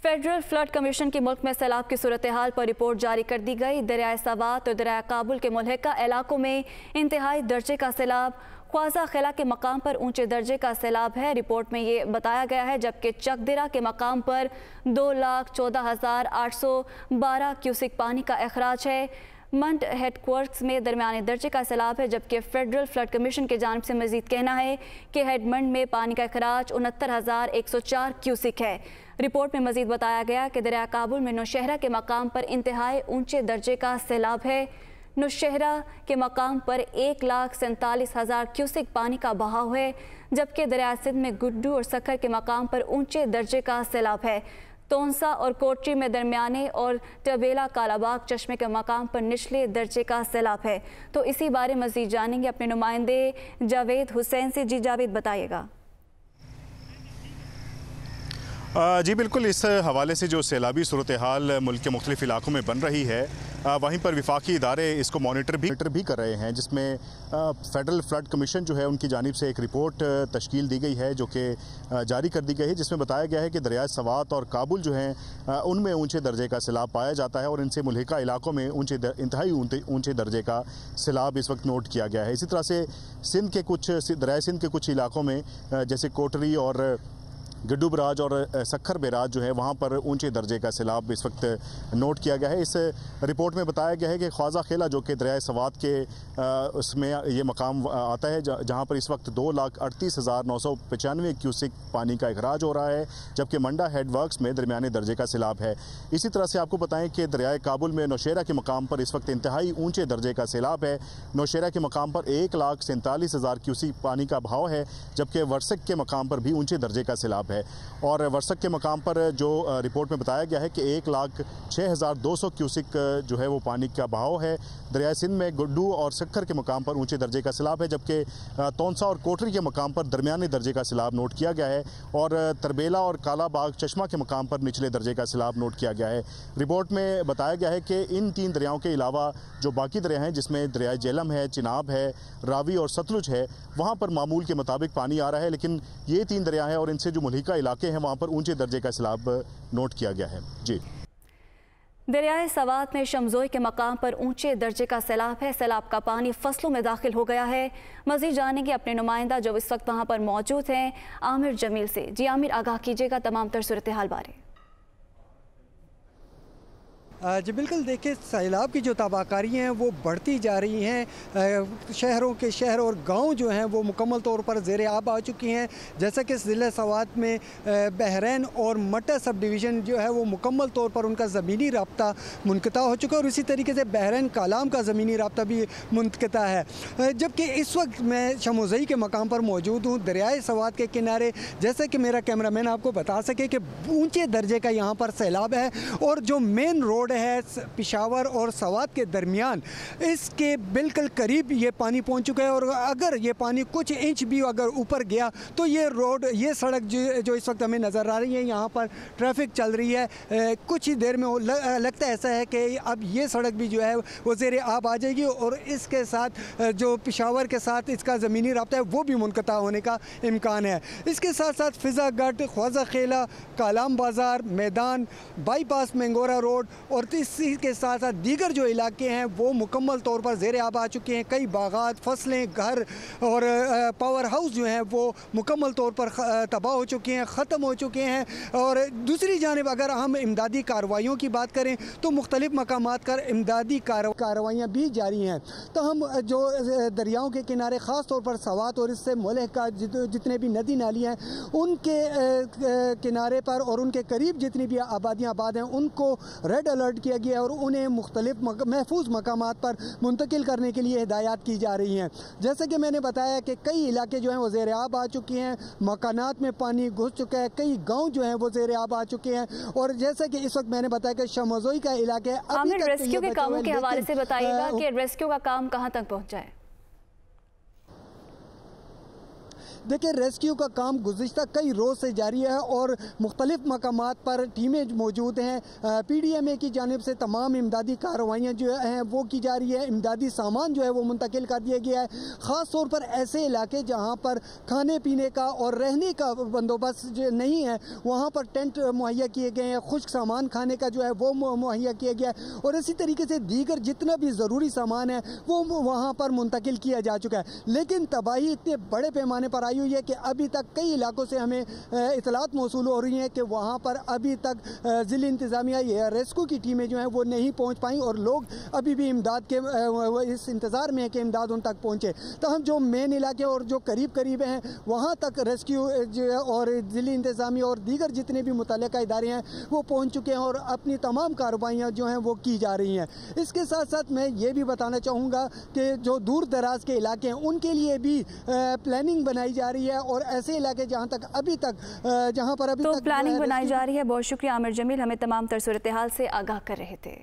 Federal flood commission की मुल्क में सैलाब की सूरत हाल पर रिपोर्ट जारी कर दी गई। दरियाए सवात और दरिया काबुल के मुल्हिका इलाकों में इंतहाई दर्जे का सैलाब, ख्वाजा खिला के मकाम पर ऊंचे दर्जे का सैलाब है। रिपोर्ट में ये बताया गया है, जबकि चकदिरा के मकाम पर 2,14,812 क्यूसिक पानी का अखराज है। मंड हेडक्वार्टर्स में दरमियाने दर्जे का सैलाब है, जबकि फेडरल फ्लड कमीशन की जानिब से मजीद कहना है कि हेडमंड में पानी का अखराज 69,104 क्यूसिक है। रिपोर्ट में मजीद बताया गया कि दरिया काबुल में नौशहरा के मकाम पर इंतहाई ऊंचे दर्जे का सैलाब है। नौशहरा के मकाम पर 1,47,000 क्यूसिक पानी का बहाव है, जबकि दरिया सिंध में गुड्डू और सखर के मकाम पर ऊंचे दर्जे का सैलाब है। तोंसा और कोटरी में दरमियाने और टबेला कालाबाग चश्मे के मकाम पर निचले दर्जे का सैलाब है। तो इसी बारे मजीद जानेंगे अपने नुमाइंदे जावेद हुसैन से। जी जावेद, बताइएगा। जी बिल्कुल, इस हवाले से जो सैलाबी सूरत हाल मुल्क के मुख्तलिफ इलाकों में बन रही है, वहीं पर विफाकी इदारे इसको मॉनिटर भी कर रहे हैं, जिसमें फेडरल फ्लड कमीशन जो है उनकी जानिब से एक रिपोर्ट तश्कील दी गई है जो कि जारी कर दी गई है, जिसमें बताया गया है कि दरिया सवात और काबुल जो हैं उनमें ऊंचे दर्जे का सैलाब पाया जाता है और इनसे मुल्हिका इलाकों में इंतहाई ऊंचे दर्जे का सैलाब इस वक्त नोट किया गया है। इसी तरह से दरिया सिंध के कुछ इलाकों में जैसे कोटरी और गड्डू बराज और सखर बेराज जो है वहाँ पर ऊंचे दर्जे का सैलाब इस वक्त नोट किया गया है। इस रिपोर्ट में बताया गया है कि ख्वाजा खिला जो कि दरिया सवात के उसमें ये मकाम आता है, जहाँ पर इस वक्त 2,38,995 क्यूसिक पानी का अखराज हो रहा है, जबकि मंडा हेडवर्क्स में दरमियाने दर्जे का सैलाब है। इसी तरह से आपको बताएं कि दरिया काबुल में नौशहरा के मकाम पर इस वक्त इंतहाई ऊंचे दर्जे का सैलाब है। नौशहरा के मकाम पर 1,47,000 क्यूसिक पानी का बहाव है, जबकि वर्सक के मकाम पर भी ऊंचे दर्जे का सैलाब है। और वर्सक के मकाम पर जो रिपोर्ट में बताया गया है कि 1,06,200 क्यूसिक जो है वो पानी का बहाव है। दरिया सिंध में गुड्डू और सखर के मकाम पर ऊंचे दर्जे का सैलाब है, जबकि तोंसा और कोटरी के मकाम पर दरमियाने दर्जे का सैलाब नोट किया गया है और तरबेला और कालाबाग चश्मा के मकाम पर निचले दर्जे का सैलाब नोट किया गया है। रिपोर्ट में बताया गया है कि इन 3 दरियाओं के अलावा जो बाकी दरिया हैं, जिसमें दरिया जेलम है, चिनाब है, रावी और सतलुज है, वहाँ पर मामूल के मुताबिक पानी आ रहा है, लेकिन ये 3 दरिया हैं और इनसे जो मुल्हिका इलाके हैं वहाँ पर ऊंचे दर्जे का सैलाब नोट किया गया है। जी, दरियाए सवात में शमजोई के मकाम पर ऊंचे दर्जे का सैलाब है। सैलाब का पानी फसलों में दाखिल हो गया है। मजीद जानेंगे अपने नुमाइंदा जो इस वक्त वहाँ पर मौजूद हैं, आमिर जमील से। जी आमिर, आगाह कीजिएगा तमाम तर सूरत हाल बारे। जी बिल्कुल, देखिए सैलाब की जो तबाहकारी हैं वो बढ़ती जा रही हैं। शहरों के शहर और गांव जो हैं वो मुकम्मल तौर पर ज़ेर आब आ चुकी हैं। जैसा कि ज़िला सवात में बहरैन और मट्टा सब डिवीज़न जो है वो मुकम्मल तौर पर उनका ज़मीनी राब्ता मुनक़ता हो चुका है और इसी तरीके से बहरैन कालाम का ज़मीनी राब्ता भी मुनक़ता है। जबकि इस वक्त मैं शमोज़ई के मकाम पर मौजूद हूँ, दरियाए सवात के किनारे। जैसा कि मेरा कैमरामैन आपको बता सके कि ऊँचे दर्जे का यहाँ पर सैलाब है और जो मेन रोड है पिशावर और सवात के दरमियान, इसके बिल्कुल करीब ये पानी पहुंच चुका है और अगर ये पानी कुछ इंच भी अगर ऊपर गया तो ये रोड, ये सड़क जो इस वक्त हमें नज़र आ रही है, यहाँ पर ट्रैफिक चल रही है। कुछ ही देर में लगता है ऐसा है कि अब ये सड़क भी जो है वो ज़ेर आब आ जाएगी और इसके साथ जो पिशावर के साथ इसका ज़मीनी राब्ता है वो भी मुनक़ता होने का इम्कान है। इसके साथ साथ फिज़ा गट, ख्वाजा खेला, कालाम बाज़ार, मैदान, बाईपास मेंगोरा रोड और इसी के साथ साथ दीगर जो इलाके हैं वो मुकम्मल तौर पर ज़ेर आब आ चुके हैं। कई बागात, फसलें, घर और पावर हाउस जो हैं वो मुकम्मल तौर पर तबाह हो चुके हैं, ख़त्म हो चुके हैं। और दूसरी जानिब अगर हम इमदादी कार्रवाइयों की बात करें तो मुख्तलिफ़ मकामात पर इमदादी कार्रवाइयाँ भी जारी हैं। तो हम जो दरियाओं के किनारे ख़ास तौर पर सवात और इससे मुल्हिका जितने भी नदी नाली हैं उनके किनारे पर और उनके करीब जितनी भी आबादियाँ आबाद हैं उनको रेड अलर्ट किया गया और उन्हें मुख्तलिफ महफूज मकामात पर मुंतकिल करने के लिए हिदायत की जा रही हैं। जैसे कि मैंने बताया कि कई इलाके जो हैं वो ज़ेर आब आ चुके हैं, मकानात में पानी घुस चुका है, कई गांव जो हैं वो ज़ेर आब आ चुके हैं। और जैसे कि इस वक्त मैंने बताया कि शमोज़ई का इलाके आमिर, रेस्क्यू के कामों के हवाले से बताइएगा कि रेस्क्यू का काम कहाँ तक पहुँचा है? देखिए, रेस्क्यू का काम गुज़िश्ता कई रोज़ से जारी है और मुख्तलिफ मकामात पर टीमें मौजूद हैं। PDMA की जानिब से तमाम इमदादी कार्रवाइयाँ जो हैं वो की जा रही है। इमदादी सामान जो है वो मुंतकिल कर दिया गया है। ख़ास तौर पर ऐसे इलाके जहाँ पर खाने पीने का और रहने का बंदोबस्त जो नहीं है, वहाँ पर टेंट मुहैया किए गए हैं, खुश्क सामान खाने का जो है वो मुहैया किया गया है और इसी तरीके से दीगर जितना भी ज़रूरी सामान है वो वहाँ पर मुंतकिल किया जा चुका है। लेकिन तबाही इतने बड़े पैमाने पर आई हुई है कि अभी तक कई इलाकों से हमें इतलात मौसूल हो रही हैं कि वहाँ पर अभी तक ज़िला इंतज़ामिया या रेस्क्यू की टीमें जो हैं वो नहीं पहुँच पाई और लोग अभी भी इमदाद के इस इंतज़ार में है कि इमदाद उन तक पहुँचे। तो हम जो मेन इलाके और जो करीब करीब हैं वहाँ तक रेस्क्यू जो है और ज़िला इंतज़ामिया और दीगर जितने भी मुतल्लिका इदारे हैं वो पहुँच चुके हैं और अपनी तमाम कार्रवाइयाँ जो हैं वो की जा रही हैं। इसके साथ साथ मैं ये भी बताना चाहूँगा कि जो दूर दराज के इलाके हैं उनके लिए भी प्लानिंग बनाई जा रही है और ऐसे इलाके जहाँ पर अभी तक प्लानिंग बनाई जा रही है। बहुत शुक्रिया आमिर जमील, हमें तमाम तर सूरत हाल से आगाह कर रहे थे।